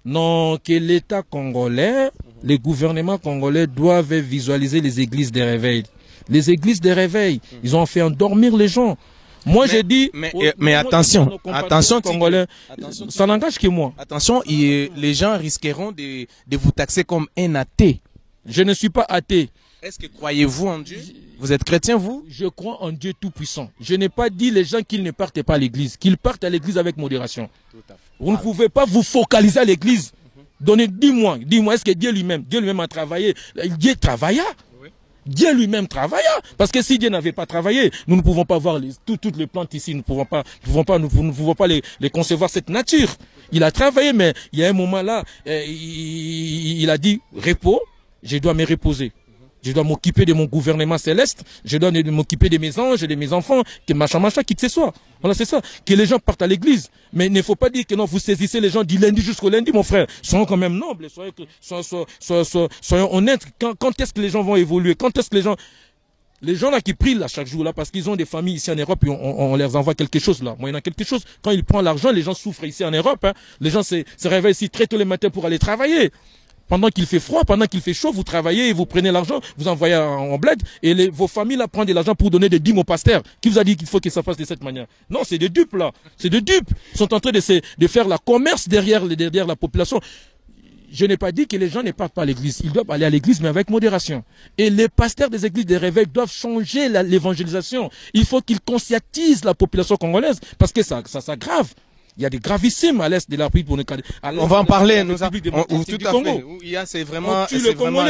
[SPEAKER 2] Non, que l'État congolais, les gouvernements congolais doivent visualiser les églises de réveil. Les églises de réveil, ils ont fait endormir les gens. Moi, j'ai dit...
[SPEAKER 1] Mais attention, attention,
[SPEAKER 2] Congolais, ça n'engage que moi.
[SPEAKER 1] Attention, les gens risqueront de vous taxer comme un athée.
[SPEAKER 2] Je ne suis pas athée.
[SPEAKER 1] Est-ce que croyez-vous en Dieu? Vous êtes chrétien, vous?
[SPEAKER 2] Je crois en Dieu Tout-Puissant. Je n'ai pas dit les gens qu'ils ne partent pas à l'église, qu'ils partent à l'église avec modération.
[SPEAKER 1] Tout à fait.
[SPEAKER 2] Vous ne pouvez pas vous focaliser à l'église. Dis-moi, est-ce que Dieu lui-même a travaillé? Dieu travailla. Oui. Dieu lui-même travailla. Parce que si Dieu n'avait pas travaillé, nous ne pouvons pas voir toutes les plantes ici, nous ne pouvons pas les concevoir cette nature. Il a travaillé, mais il y a un moment là, il a dit, repos, je dois me reposer. Je dois m'occuper de mon gouvernement céleste, je dois m'occuper de mes anges, de mes enfants, que machin, qui que ce soit. Voilà, c'est ça. Que les gens partent à l'église. Mais il ne faut pas dire que non, vous saisissez les gens du lundi jusqu'au lundi, mon frère. Soyons quand même nobles, soyons honnêtes. Quand est-ce que les gens vont évoluer? Quand est-ce que les gens là qui prient là chaque jour là, parce qu'ils ont des familles ici en Europe, et on leur envoie quelque chose là. Moi, il y en a quelque chose. Quand ils prennent l'argent, les gens souffrent ici en Europe. Hein. Les gens se réveillent ici très tôt le matin pour aller travailler. Pendant qu'il fait froid, pendant qu'il fait chaud, vous travaillez et vous prenez l'argent, vous envoyez en bled, et vos familles là prennent de l'argent pour donner des dîmes au pasteur. Qui vous a dit qu'il faut que ça fasse de cette manière? Non, c'est des dupes là. C'est des dupes. Ils sont en train de faire la commerce derrière la population. Je n'ai pas dit que les gens ne partent pas à l'église. Ils doivent aller à l'église, mais avec modération. Et les pasteurs des églises des réveils doivent changer l'évangélisation. Il faut qu'ils conscientisent la population congolaise, parce que ça s'aggrave. Il y a des gravissimes à l'est de la République.
[SPEAKER 1] On va en parler. Tout à fait. C'est vraiment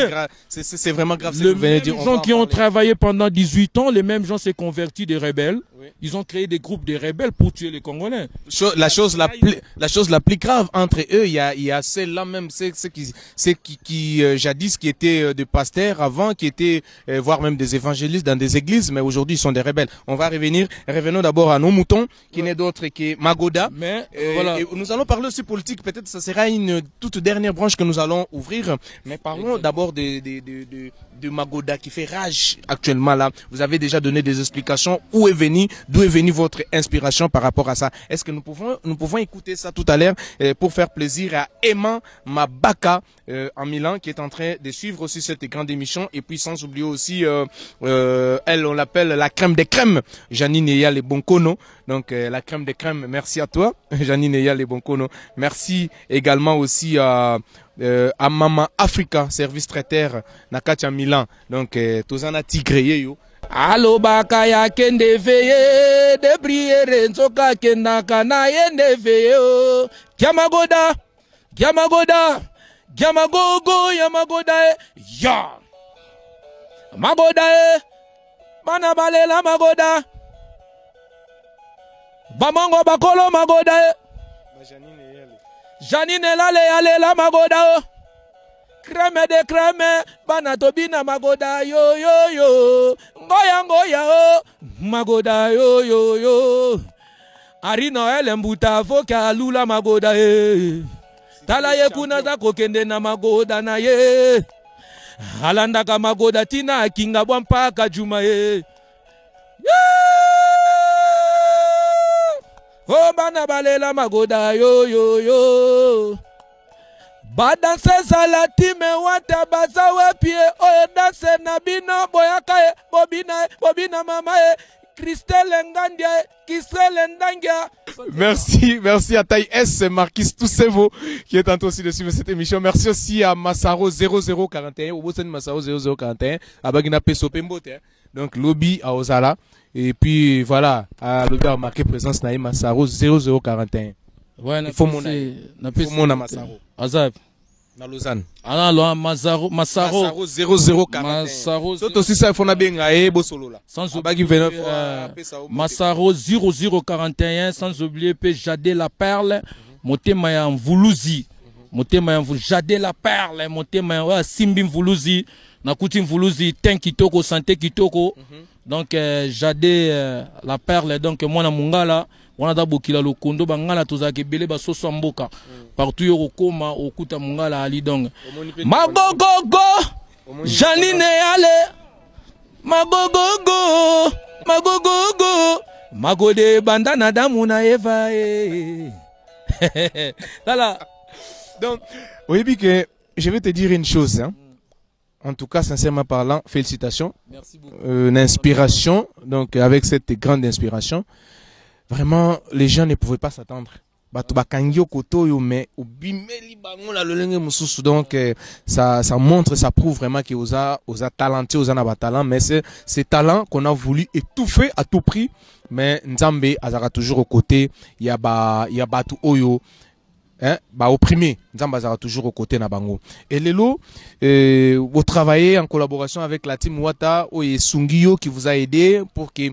[SPEAKER 1] grave. C'est vraiment grave.
[SPEAKER 2] Les gens qui ont travaillé pendant 18 ans, les mêmes gens s'est convertis des rebelles. Oui. Ils ont créé des groupes de rebelles pour tuer les Congolais.
[SPEAKER 1] La chose la plus grave entre eux, il y a ceux-là même, ceux qui jadis qui étaient des pasteurs avant, qui étaient voire même des évangélistes dans des églises, mais aujourd'hui ils sont des rebelles. On va revenir. Revenons d'abord à nos moutons, qui n'est d'autre que Magoda. Voilà. Et nous allons parler aussi politique. Peut-être que ça sera une toute dernière branche que nous allons ouvrir. Mais parlons d'abord de Magoda qui fait rage actuellement là. Vous avez déjà donné des explications. D'où est venue votre inspiration par rapport à ça? Est-ce que nous pouvons écouter ça tout à l'heure pour faire plaisir à Emma Mabaka en Milan qui est en train de suivre aussi cette grande émission. Et puis sans oublier aussi elle, on l'appelle la crème des crèmes, Janine Eya Les Bonkono. Donc la crème des crèmes, merci à toi, Janine Eya Les Bonkono. Merci également aussi à Maman Africa, service traiteur Nakacha Milan. Donc Tozana Tigreye yo.
[SPEAKER 2] Allo baka ya kende veye de priere nzoka kenda kana yende veye o. Giamagoda Yamagoda ya Magoda bana balela Magoda Bamango bakolo Magoda Janine ale la Magoda crème de crème bana tobina Magoda yo ngoya o Magoda yo Arino mbuta voka lula Magoda tala ye kuna za kokende na Magoda na ye alanda ka Magoda tina kinga bwampa ka juma ye oh bana balela Magoda yo badanse salati me wata bazawe pie oyo danse na bino boyaka ye bobina mama ye Christelle Ngandia Kisele Ndangia.
[SPEAKER 1] Merci à Taï S, Marquis Toussevo, qui est en train aussi de suivre cette émission. Merci aussi à Massaro 0041, au Bosen Massaro 0041, à Bagina Peso Pembote. Donc, lobby à Ozala. Et puis, voilà, à lobby a marqué présence Naï Massaro 0041.
[SPEAKER 2] Ouais,
[SPEAKER 1] il faut mon Massaro.
[SPEAKER 2] Azab.
[SPEAKER 1] Na Lausanne.
[SPEAKER 2] Alors, Massaro
[SPEAKER 1] 0041.
[SPEAKER 2] Massaro.
[SPEAKER 1] C'est aussi ça, il faut n'abenga bosolo là.
[SPEAKER 2] Sans oublier Massaro 0041, sans oublier Jadé la Perle, Motema ya Mvuluzi. Motema ya Jadé la Perle, Motema ya Simbi Mvuluzi, Nakuti Mvuluzi, Ten Kitoko, Santé Kitoko. Donc Jadé la Perle, donc moi na Mungala. On a d'abord qu'il a le condo, bangala tozake bele ba soso mboka. Partout yoko koma okuta mungala ali donc. Magogogo, Janine ale. Magogogo, Magode bandana damuna Eva.
[SPEAKER 1] Voilà. Donc, oui, que je vais te dire une chose. Hein. En tout cas, sincèrement parlant, félicitations.
[SPEAKER 2] Merci beaucoup.
[SPEAKER 1] Une inspiration, donc avec cette grande inspiration, vraiment, les gens ne pouvaient pas s'attendre. Donc ça montre, ça prouve vraiment que vous avez talenté, vous avez talent, mais c'est ces talents qu'on a voulu étouffer à tout prix. Mais Nzambe azara toujours aux côtés. Il y a Batu Oyo, hein, opprimé. Nzambe azara toujours aux côtés na bango. Et Lelo, vous travaillez en collaboration avec la team Wata et Sungio qui vous a aidé pour que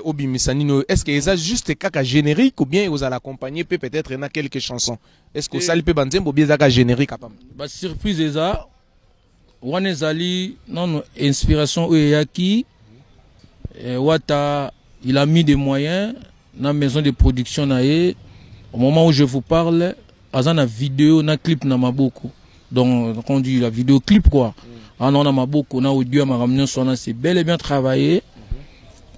[SPEAKER 1] Obi Misanino. Est-ce que ça juste caca générique ou bien vous allez accompagner peut-être dans quelques chansons? Est-ce que ça peut banzembo bien caca générique à
[SPEAKER 2] Bah surprise est ça. Wanezali non inspiration Oyaki Wata. Il a mis des moyens dans la maison de production. Au moment où je vous parle, il y a une vidéo, un clip dans ma beaucoup. Donc, on dit la vidéo clip quoi. On a ma beaucoup, on a audio, c'est bel et bien travaillé.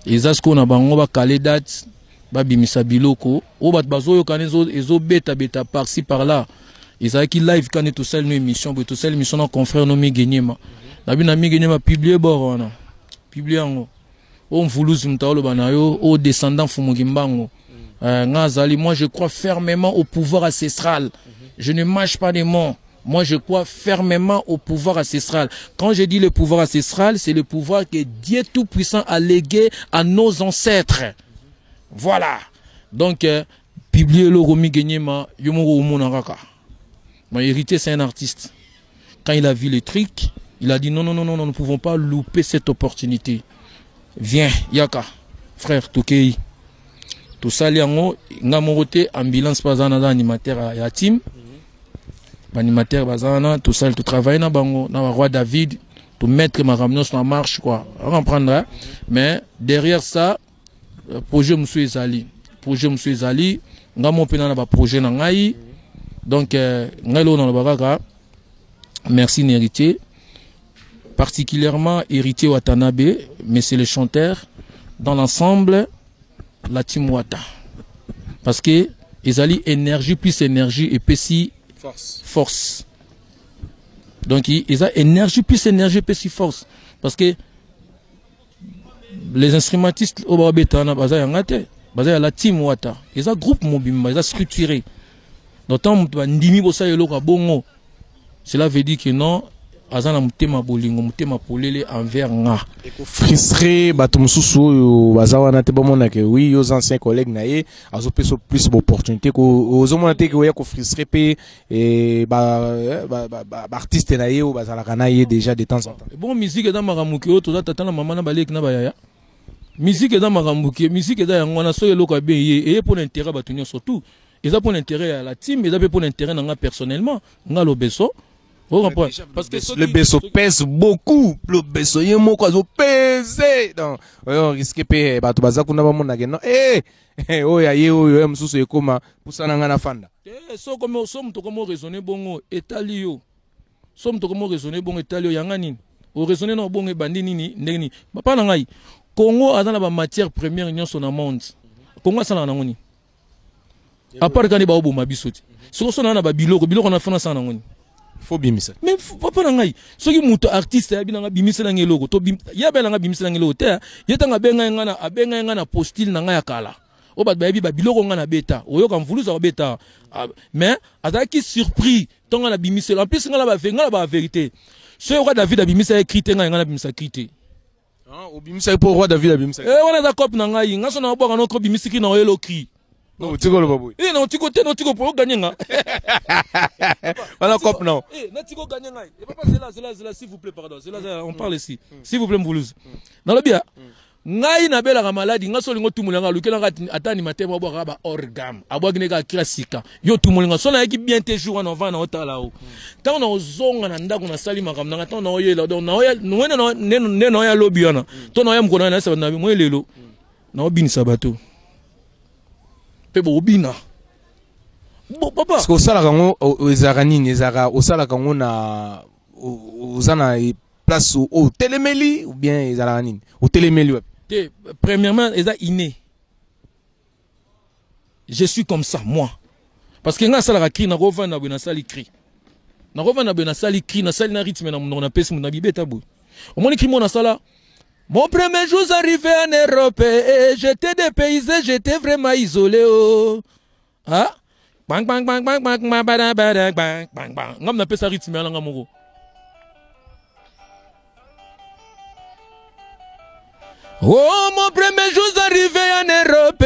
[SPEAKER 2] Et ça, ce qu'on a, on va caler date, bimisa biloko. On va bazo quand ils ont bêta par-ci par-là. Ils ont qui live quand tout seul une émission, tout seul émission nos confrères nos mi gagné ma. La bien ami gagné ma publié bon, publié en on voulous mtaolo banayo au descendant fumugimbango. Moi je crois fermement au pouvoir ancestral. Je ne mâche pas des mots. Moi je crois fermement au pouvoir ancestral. Quand je dis le pouvoir ancestral, c'est le pouvoir que Dieu Tout-Puissant a légué à nos ancêtres. Voilà. Donc publier le Romi Genyema Yomoro Umunaraka. Mon héritier c'est un artiste. Quand il a vu les trucs, il a dit non, nous ne pouvons pas louper cette opportunité. Viens, Yaka, frère, Tokei. Tout ça, Ngamote, ambulance, bazana, animateur à team. Animateur, bazana, tout ça, tout travail, na bango, na roi David, tout mettre ma ramenos en marche, quoi. On reprendra. Mais derrière ça, projet Monsieur Ezali. Projet Monsieur Ezali, Ngamope, na ba projet na ngai. Donc, Ngalo, na la merci, n'héritier. Particulièrement héritier Watanabe, mais c'est le chanteur dans l'ensemble, la team Wata. Parce que ils allaient énergie plus énergie et puis force. Donc ils ont énergie plus énergie et puis force. Parce que les instrumentistes au Babetana, la team Wata, ils ont groupe mobile, ils ont structuré. D'autant que cela veut dire que non. Azana mutema bolingo mutema polele envers nga
[SPEAKER 1] frustré batumsusu bazawana te bomona que oui aux anciens collègues naé azo plus d'opportunités que aux hommes te que ko frustré pe et artiste naé ou bazala kanaye déjà de temps en temps.
[SPEAKER 2] Bon musique dans maramuki o toza tata na mama na balek na bayaya musique dans maramuki musique dans ngona so yelo ka be et pour l'intérêt batunyo surtout ils ont pour l'intérêt à la team ils ont pour l'intérêt nga personnellement nga lo beso.
[SPEAKER 1] Parce que le beso pèse beaucoup. Le beso y est mon quoi pèse. Donc on risque pas batu bazakuna ba mona geno. Oh ya ye oh yo msusu ekoma pusana ngana fanda.
[SPEAKER 2] So comme somme to comme raisonner bongo etalio. Somme to comme raisonner bongo etalio yangani. O raisonner no bongo bandi nini ndeni. Papa na ngai. Congo azana ba matière première nyonso na monde. Congo asala na ngoni. À part quand ba oboma bisoti. So so na ba biloko na fana sana ngoni.
[SPEAKER 1] Faut bimisa.
[SPEAKER 2] Mais papa na ngai soki muto artiste ya binanga bimisa na ngeloko to ya bela nga bimisa na ngeloko te yetanga benga ngana postile na ngai ya kala o ba bayebi ba biloko ngana beta oyoka mvuluza ko beta mais azaki surpris tonga na bimisa en plus ngala ba vérité ce roi David a bimisa écrit ngana bimisa écrit
[SPEAKER 1] o bimisa pour roi David a bimisa
[SPEAKER 2] wana za cop na ngai ngaso na boka no ko bimisa ki na yelo cri.
[SPEAKER 1] Non, tu go le babou.
[SPEAKER 2] Non, tu go pour gagner nga.
[SPEAKER 1] Voilà cop non.
[SPEAKER 2] Na tu go gagner nga. Et papa c'est là s'il vous plaît pardon. C'est là on parle ici. S'il vous plaît Mboulouz. Dans le bien. Ngai na bela maladie ngaso lingo tumulanga lukela ata animateur ba boka ba orgam. Abwagine ka klasika. Yo tumulinga so na yaki bien te jour na va na otala o. Tant na ozonga na ndako na sali makam na tant na oyela donc na oya no ya lobby yana. To na ya mkona na sa na mo lelo. Na obini sabato. Obina. Bon papa.
[SPEAKER 1] Parce que au salakango ezarani ezara au salakango na uzana place au téléméli ou bien ezarani au téléméli.
[SPEAKER 2] Premièrement eza inné. Je suis comme ça moi. Parce que nga salaka cri na rova na bena sali cri. na be na sali cri na sali na rythme na pesi na bibeta boy. Au moins cri na sala. Mon premier jour arrivé en Europe et j'étais dépaysé, j'étais vraiment isolé oh. Ah bang bang bang bang bang bang bang bang bang bang bang. Ngam na pesa rythme na ngamoko. Oh, mon premier jour arrivé en Europe,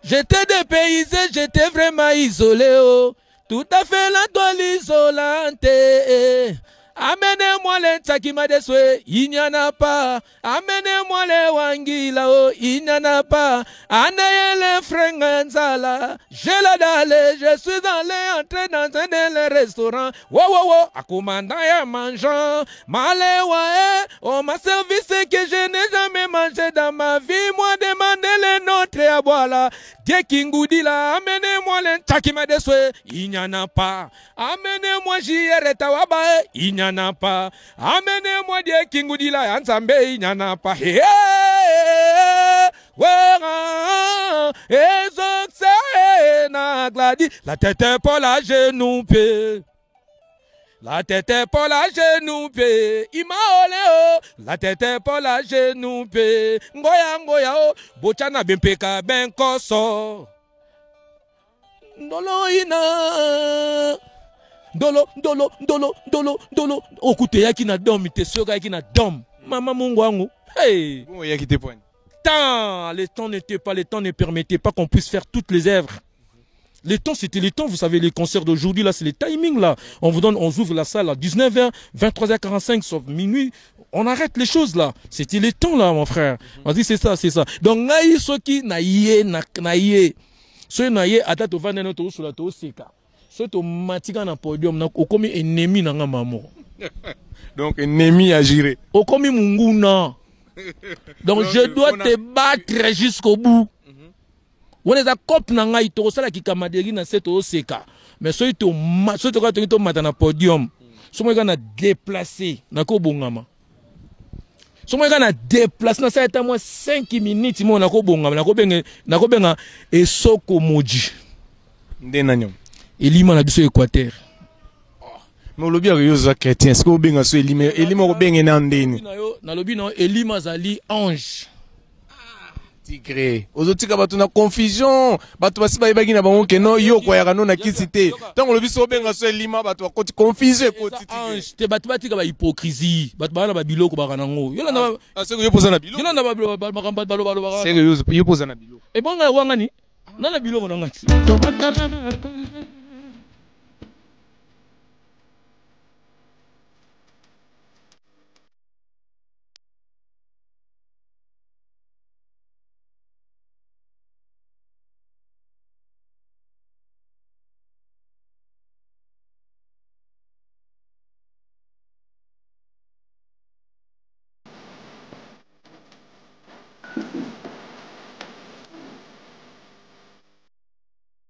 [SPEAKER 2] j'étais dépaysé, j'étais vraiment isolé, oh, tout à fait la toile isolante. Amenez-moi les Tsakima de Soué, il n'y en a pas. Amenez-moi les Wangila, oh, il n'y en a pas. Anaye les Frengenzala, je la dalle, je suis allé entrer dans un restaurant. Wow, wow, wow, à commander et mangeant. Maléwa, on m'a servi ce que je n'ai jamais mangé dans ma vie. Moi, demandez les nôtres à boire là. Dieu Kingoudila, amenez-moi les Tsakima de Soué, il n'y en a pas. Amenez-moi J.R. Tawaba, il n'y en a pas. Amenez-moi Dieu Kingoudila, Ansambe, il n'y en a pas. Hey, la tête est pour la genou, la tête est pour la genou, ima oleo, la tête est pour la genou, ngoya ngoya o, bochana bempeka ben koso. Dolo ina dolo okute yaki na dom ite soga yaki na dom mama mungu wangu hey
[SPEAKER 1] bon yaki te point
[SPEAKER 2] le temps n'était pas, le temps ne permettait pas qu'on puisse faire toutes les œuvres. Le temps, c'était le temps, vous savez, les concerts d'aujourd'hui, là, c'est le timing, là. On vous donne, on ouvre la salle à 19h, 23h45, sauf minuit. On arrête les choses, là. C'était le temps, là, mon frère. On dit, c'est ça, c'est ça. Donc, naïe, ceux qui naïe, naïe. Ceux naïe, attends, tu vas dans sur la tour, c'est ça. Ceux qui matika na podium, na, au comme ennemi, na maman.
[SPEAKER 1] Donc, ennemi à gérer.
[SPEAKER 2] Au comme munguna. Donc, je dois te battre jusqu'au bout. On est à cop nanga ito sala ki kamaderi na seto oseka. Mais so ito to mata na podium. So mo gana déplacer na ko bongama. So mo gana déplacer na sa eta mo 5 minutes mo na ko bongama na ko benga esoko moji.
[SPEAKER 1] Ndena nyom.
[SPEAKER 2] Elima na biso Équateur.
[SPEAKER 1] Mais lobi a yo za chrétien, est-ce que o benga so elima ko benga na ndeni.
[SPEAKER 2] Na lobi no elima zali ange.
[SPEAKER 1] Tigre ozotika bato na confusion bato basi bayebaki na bango ke no yo kwa yaka no na kisi te ntango lobi so benga so elima bato bakoti confusion ekoti
[SPEAKER 2] te bato batika ba hypocrisie bato bana ba biloko baka nango yo na
[SPEAKER 1] seko yo poza na biloko
[SPEAKER 2] yo na ba makamba balo
[SPEAKER 1] seko yo poza na biloko
[SPEAKER 2] e bonga wanga ni na biloko na ngati